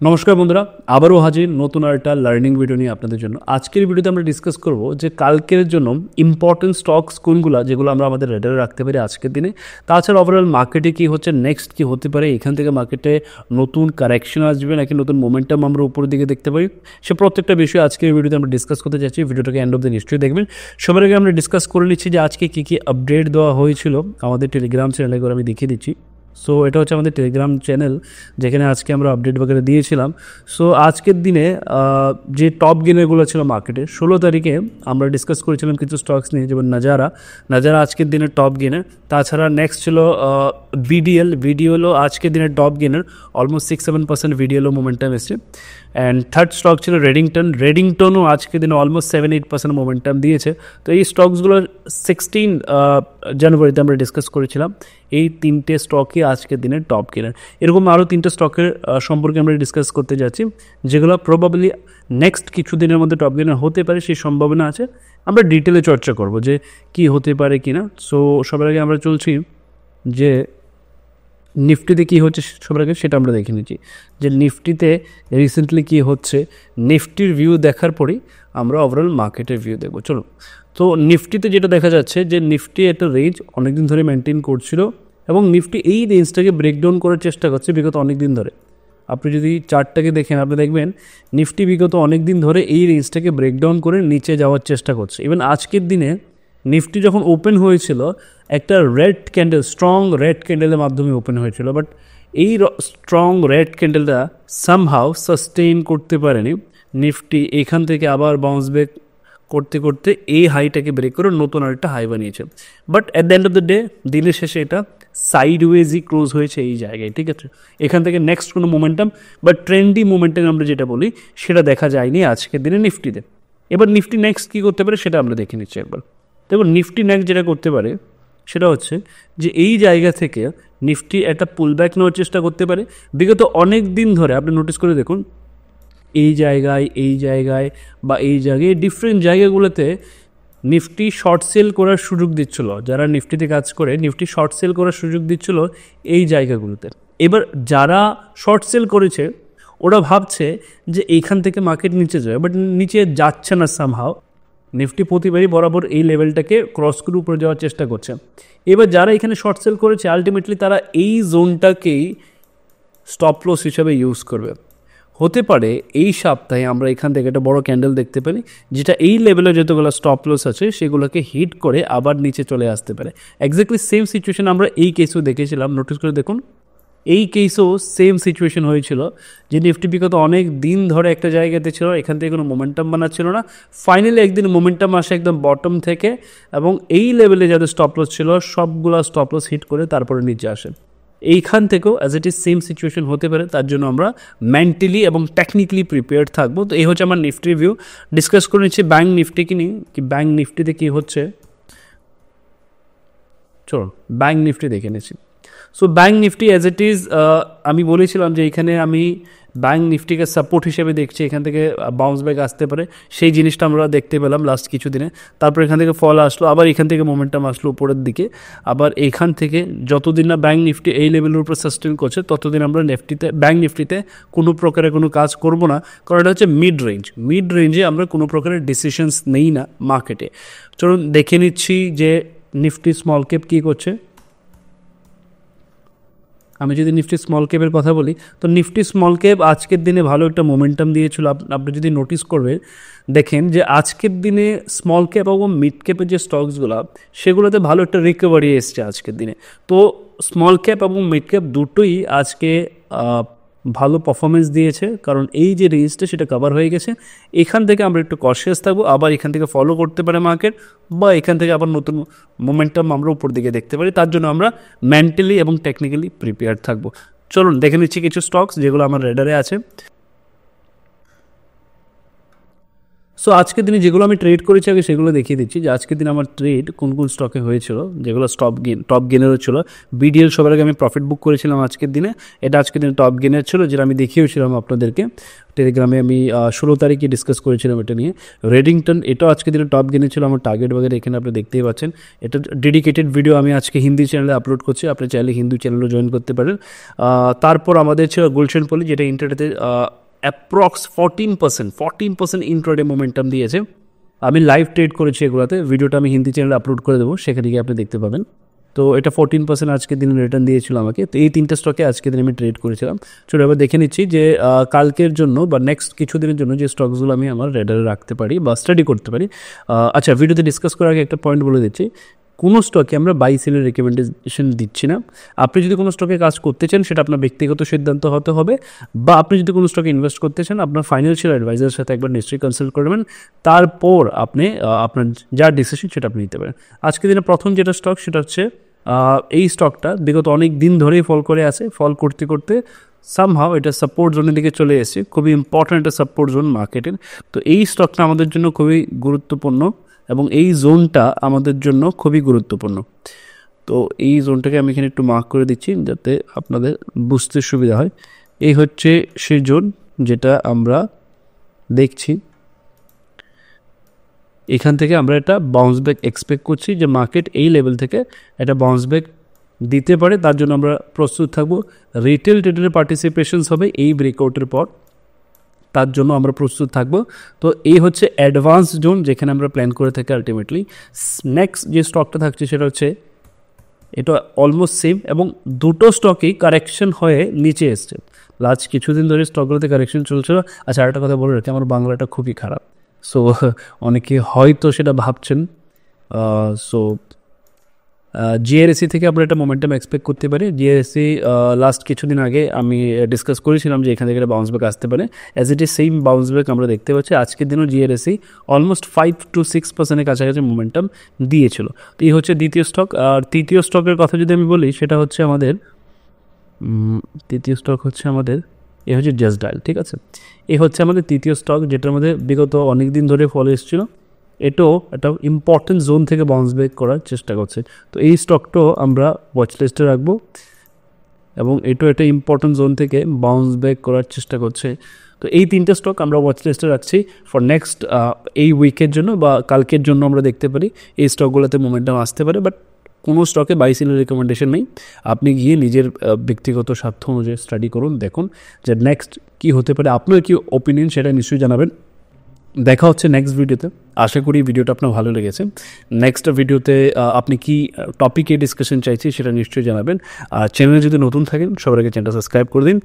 নমস্কার বন্ধুরা, আবারও হাজির নতুন একটা লার্নিং ভিডিও নিয়ে আপনাদের জন্য। আজকের ভিডিওতে আমরা ডিসকাস করব যে কালকের জন্য ইম্পর্টেন্ট স্টকস কোনগুলো, যেগুলো আমরা আমাদের রেডারে রাখতে পারি আজকের দিনে। তাছাড়া ওভারঅল মার্কেটে কী হচ্ছে, নেক্সট কী হতে পারে, এখান থেকে মার্কেটে নতুন কারেকশন আসবে নাকি নতুন মোমেন্টাম আমরা উপরের দিকে দেখতে পারি, সে প্রত্যেকটা বিষয় আজকের ভিডিওতে আমরা ডিসকাস করতে যাচ্ছি। ভিডিওটাকে এন্ড অফ দ্য নিশ্চয়ই দেখবেন। সবার আগে আমরা ডিসকাস করে নিচ্ছি যে আজকে কী কী আপডেট দেওয়া হয়েছিল আমাদের টেলিগ্রাম চ্যানেলে, করে আমি দেখিয়ে দিচ্ছি। সো এটা হচ্ছে আমাদের টেলিগ্রাম চ্যানেল, যেখানে আজকে আমরা আপডেট বগেরা দিয়েছিলাম। সো আজকের দিনে যে টপ গেনারগুলো ছিল মার্কেটে 16 তারিখে আমরা ডিসকাস করেছিলাম কিছু স্টকস নিয়ে, যেমন নাজারা আজকের দিনের টপ গেনার। তাছাড়া নেক্সট ছিল ভিডিএলও আজকের দিনের টপ গেনার, অলমোস্ট 6-7% ভিডিএলও মোমেন্টাম এসছে। অ্যান্ড থার্ড স্টক ছিল রেডিংটনও আজকের দিনে অলমোস্ট 7-8% মোমেন্টাম দিয়েছে। তো এই স্টকসগুলো 16 জানুয়ারিতে আমরা ডিসকাস করেছিলাম। এই তিনটে স্টকই আজকের দিনের টপ গেনার। এরকম আরও তিনটে স্টকের সম্পর্কে আমরা ডিসকাস করতে যাচ্ছি, যেগুলো প্রবাবলি নেক্সট কিছু দিনের মধ্যে টপ গেনার হতে পারে, সেই সম্ভাবনা আছে। আমরা ডিটেলে চর্চা করব যে কি হতে পারে কি না। সো সবার আগে আমরা চলছি যে নিফটিতে কী হচ্ছে, সবার আগে সেটা আমরা দেখে নিচ্ছি যে নিফটিতে রিসেন্টলি কী হচ্ছে। নিফটির ভিউ দেখার পরেই আমরা ওভারঅল মার্কেটের ভিউ দেখব। চলো, তো নিফটিতে যেটা দেখা যাচ্ছে যে নিফটি একটা রেঞ্জ অনেকদিন ধরে মেনটেন করছিল, এবং নিফটি এই রেঞ্জটাকে ব্রেকডাউন করার চেষ্টা করছে বিগত অনেক দিন ধরে। আপনি যদি চার্টটাকে দেখেন, আপনি দেখবেন নিফটি বিগত অনেক দিন ধরে এই রেঞ্জটাকে ব্রেকডাউন করে নিচে যাওয়ার চেষ্টা করছে। ইভেন আজকের দিনে নিফটি যখন ওপেন হয়েছিল, একটা স্ট্রং রেড ক্যান্ডেলের মাধ্যমে ওপেন হয়েছিল, বাট এই স্ট্রং রেড ক্যান্ডেলটা সামহাউ সাস্টেইন করতে পারেনি। নিফটি এখান থেকে আবার বাউন্স ব্যাক করতে করতে এই হাইটাকে ব্রেক করে নতুন আরেকটা হাই বানিয়েছে। But at the end of the day, দিনের শেষে এটা সাইডওয়েজই ক্লোজ হয়েছে এই জায়গায়, ঠিক আছে। এখান থেকে নেক্সট কোনো মোমেন্টাম বা ট্রেন্ডি মোমেন্টাম আমরা যেটা বলি, সেটা দেখা যায়নি আজকের দিনে নিফটিতে। এবার নিফটি নেক্সট কী করতে পারে সেটা আমরা দেখে নিচ্ছি একবার। দেখুন, নিফটি নেক্সট যেটা করতে পারে সেটা হচ্ছে যে এই জায়গা থেকে নিফটি একটা পুলব্যাক নেওয়ার চেষ্টা করতে পারে। বিগত অনেক দিন ধরে আপনি নোটিস করে দেখুন, এই জায়গায় বা এই জায়গায় ডিফারেন্ট জায়গাগুলোতে নিফটি শর্ট সেল করার সুযোগ দিচ্ছিল। যারা নিফটিতে কাজ করে, নিফটি শর্ট সেল করার সুযোগ দিচ্ছিল এই জায়গাগুলোতে। এবার যারা শর্ট সেল করেছে, ওরা ভাবছে যে এইখান থেকে মার্কেট নিচে যাবে, বাট নিচে যাচ্ছে না সামহাও। নিফটি প্রতিবারই বরাবর এই লেভেলটাকে ক্রস করে উপরে যাওয়ার চেষ্টা করছে। এবার যারা এখানে শর্ট সেল করেছে, আলটিমেটলি তারা এই জোনটাকেই স্টপ লস হিসাবে ইউজ করবে। হতে পারে এই সপ্তাহে আমরা এখান থেকে একটা বড় ক্যান্ডেল দেখতে পারি, যেটা এই লেভেলে যতগুলো স্টপ লস আছে সেগুলোকে হিট করে আবার নিচে চলে আসতে পারে। এক্স্যাক্টলি সেম সিচুয়েশন আমরা এই কেসেও দেখেছিলাম। নোটিস করে দেখুন, এই কেসেও সেম সিচুয়েশন হয়েছিল যে নিফটি বিগত অনেক দিন ধরে একটা জায়গাতে ছিল, এখান থেকে কোনো মোমেন্টাম বানাচ্ছিল না। ফাইনালি একদিন মোমেন্টাম আসে একদম বটম থেকে, এবং এই লেভেলে যাদের স্টপ লস ছিল সবগুলো স্টপ লস হিট করে তারপরে নিচে আসে। এইখান থেকেও as it is same situation হতে পারে, তার জন্য আমরা মেন্টালি এবং টেকনিক্যালি প্রিপেয়ার্ড থাকবো। তো এই হচ্ছে আমার নিফটি রিভিউ। ডিসকাস করে নিচ্ছি ব্যাঙ্ক নিফটি নিয়ে, কি ব্যাঙ্ক নিফটিতে কী হচ্ছে। চলুন ব্যাঙ্ক নিফটি দেখে নিচ্ছি। So bank Nifty as it is, আমি বলেছিলাম যে এখানে আমি ব্যাঙ্ক নিফটিকে সাপোর্ট হিসেবে দেখছি, এখান থেকে বাউন্স ব্যাক আসতে পারে। সেই জিনিসটা আমরা দেখতে পেলাম লাস্ট কিছু দিনে। তারপর এখান থেকে ফল আসলো, আবার এখান থেকে মোমেন্টাম আসলো উপরের দিকে। আবার এখান থেকে যতদিন না ব্যাঙ্ক নিফটি এই লেভেলের উপর সাস্টেন করছে, ততদিন আমরা ব্যাঙ্ক নিফটিতে কোনো প্রকারের কোনো কাজ করব না, কারণ এটা হচ্ছে মিড রেঞ্জে আমরা কোনো প্রকারের ডিসিশনস নেই না মার্কেটে। চলুন দেখে নিচ্ছি যে নিফটি স্মল ক্যাপ কী করছে। আমি যদি নিফটি স্মল ক্যাপের কথা বলি, তো নিফটি স্মল ক্যাপ আজকের দিনে ভালো একটা মোমেন্টাম দিয়েছিল। আপনি যদি নোটিস করবেন, দেখেন যে আজকের দিনে স্মল ক্যাপ এবং মিড ক্যাপের যে স্টকসগুলো, সেগুলোতে ভালো একটা রিকভারি এসছে আজকের দিনে। তো স্মল ক্যাপ এবং মিড ক্যাপ দুটোই আজকে ভালো পারফরমেন্স দিয়েছে, কারণ এই যে রেঞ্জটা সেটা কভার হয়ে গেছে। এখান থেকে আমরা একটু কনসিয়াস থাকবো, আবার এখান থেকে ফলো করতে পারে মার্কেট, বা এখান থেকে আবার নতুন মোমেন্টাম আমরা উপর দিকে দেখতে পারি। তার জন্য আমরা মেন্টালি এবং টেকনিক্যালি প্রিপেয়ার থাকবো। চলুন দেখে নিচ্ছি কিছু স্টকস যেগুলো আমার রেডারে আছে। সো আজকের দিনে যেগুলো আমি ট্রেড করেছি আগে সেগুলো দেখিয়ে দিচ্ছি যে আজকের দিনে আমার ট্রেড কোন কোন স্টকে হয়েছিল, যেগুলো টপ গেনেরও ছিল। বিডিএল সবার আগে আমি প্রফিট বুক করেছিলাম আজকের দিনে, এটা আজকের দিনে টপ গেনের ছিল, যেটা আমি দেখিয়েছিলাম আপনাদেরকে টেলিগ্রামে। আমি 16 তারিখে ডিসকাস করেছিলাম এটা নিয়ে। রেডিংটন এটাও আজকের দিনে টপ গেনে ছিল, আমার টার্গেট বগেরা এখানে আপনি দেখতেই পাচ্ছেন। এটা ডেডিকেটেড ভিডিও আমি আজকে হিন্দি চ্যানেলে আপলোড করছি, আপনি চাইলে হিন্দি চ্যানেলও জয়েন করতে পারেন। তারপর আমাদের ছিল গুলশান পলি, যেটা ইন্টারনেটে অ্যাপ্রক্স 14% ইন্ট্রাডে মোমেন্টাম দিয়েছে। আমি লাইভ ট্রেড করেছি এগুলোতে, ভিডিওটা আমি হিন্দি চ্যানেলে আপলোড করে দেবো, সেখানে গিয়ে আপনি দেখতে পাবেন। তো এটা 14% আজকের দিনে রিটার্ন দিয়েছিল আমাকে। তো এই 3টে স্টকে আজকের দিনে আমি ট্রেড করেছিলাম। চলো এবার দেখে নিচ্ছি যে কালকের জন্য বা নেক্সট কিছু দিনের জন্য যে স্টকসগুলো আমি আমার রেডারে রাখতে পারি বা স্টাডি করতে পারি। আচ্ছা, ভিডিওতে ডিসকাস করার আগে একটা পয়েন্ট বলে দিচ্ছি, কোনো স্টকে আমরা বাই সেলের রেকমেন্ডেশন দিচ্ছি না। আপনি যদি কোনো স্টকে কাজ করতে চান সেটা আপনার ব্যক্তিগত সিদ্ধান্ত হতে হবে, বা আপনি যদি কোনো স্টকে ইনভেস্ট করতে চান আপনার ফাইন্যান্সিয়াল অ্যাডভাইজারের সাথে একবার নিশ্চয়ই কনসাল্ট করবেন, তারপর আপনি আপনার যা ডিসিশন সেটা আপনি নিতে পারেন। আজকের দিনে প্রথম যেটা স্টক সেটা হচ্ছে এই স্টকটা বিগত অনেক দিন ধরেই ফল করে আছে, ফল করতে করতে সামহাও এটা সাপোর্ট জোনের দিকে চলে এসেছে, খুবই ইম্পর্ট্যান্ট একটা সাপোর্ট জোন মার্কেটের। তো এই স্টকটা আমাদের জন্য খুবই গুরুত্বপূর্ণ এবং এই জোনটা আমাদের জন্য খুবই গুরুত্বপূর্ণ। তো এই জোনটাকে আমি এখানে একটু মার্ক করে দিচ্ছি যাতে আপনাদের বুঝতে সুবিধা হয়। এই হচ্ছে সেই জোন যেটা আমরা দেখছি, এখান থেকে আমরা একটা বাউন্স ব্যাক এক্সপেক্ট করছি যে মার্কেট এই লেভেল থেকে একটা বাউন্স ব্যাক দিতে পারে, তার জন্য আমরা প্রস্তুত থাকবো। রিটেল ট্রেডারের পার্টিসিপেশনস হবে এই ব্রেকআউটের পর, তার জন্য আমরা প্রস্তুত থাকবো। তো এই হচ্ছে অ্যাডভান্স জোন যেখানে আমরা প্ল্যান করে থাকি আলটিমেটলি। নেক্সট যে স্টকটা থাকছে সেটা হচ্ছে এটা অলমোস্ট সেম, এবং দুটো স্টকেই কারেকশন হয়ে নিচে এসছে। লাস্ট কিছুদিন ধরে স্টকগুলোতে কারেকশন চলছিল। আচ্ছা, আরেকটা কথা বলে রাখি, আমার বাংলাটা খুবই খারাপ, সো অনেকে হয়তো সেটা ভাবছেন। সো জিআরএসি থেকে আমরা একটা মোমেন্টাম এক্সপেক্ট করতে পারি। জিআরএসি লাস্ট কিছুদিন আগে আমি ডিসকাস করেছিলাম যে এখান থেকে একটা বাউন্স ব্যাক আসতে পারে, as it is same bounce back আমরা দেখতে পাচ্ছি। আজকের দিনও জিআরএসি অলমোস্ট 5 to 6% কাছাকাছি মোমেন্টাম দিয়েছিল। তো এই হচ্ছে দ্বিতীয় স্টক। আর তৃতীয় স্টকের কথা যদি আমি বলি সেটা হচ্ছে আমাদের তৃতীয় স্টক হচ্ছে আমাদের এ হচ্ছে জাস্ট ডায়াল, ঠিক আছে। এই হচ্ছে আমাদের তৃতীয় স্টক, যেটার মধ্যে বিগত অনেক দিন ধরে ফলো এসেছিল। এটাও একটা ইম্পর্টেন্ট জোন থেকে বাউন্স ব্যাক করার চেষ্টা করছে। তো এই স্টকটাও আমরা ওয়াচ লিস্টে রাখবো, এবং এটাও একটা ইম্পর্টেন্ট জোন থেকে বাউন্স ব্যাক করার চেষ্টা করছে। তো এই 3টে স্টক আমরা ওয়াচ লিস্টে রাখছি ফর নেক্সট এই উইকের জন্য বা কালকের জন্য। আমরা দেখতে পারি এই স্টকগুলোতে মোমেন্টাম আসতে পারে, বাট কোনো স্টকে বাই সেলের রেকমেন্ডেশন নেই। আপনি গিয়ে নিজের ব্যক্তিগত স্বার্থ অনুযায়ী স্টাডি করুন, দেখুন যে নেক্সট কী হতে পারে। আপনার কি ওপিনিয়ন সেটা নিশ্চয়ই জানাবেন। দেখা হচ্ছে নেক্সট ভিডিওতে। আশা করি ভিডিওটা আপনার ভালো লেগেছে। নেক্সট ভিডিওতে আপনি কি টপিকে ডিসকাশন চাইছি সেটা নিশ্চয়ই জানাবেন। আর চ্যানেলে যদি নতুন থাকেন সবার আগে চ্যানেলটা সাবস্ক্রাইব করে দিন।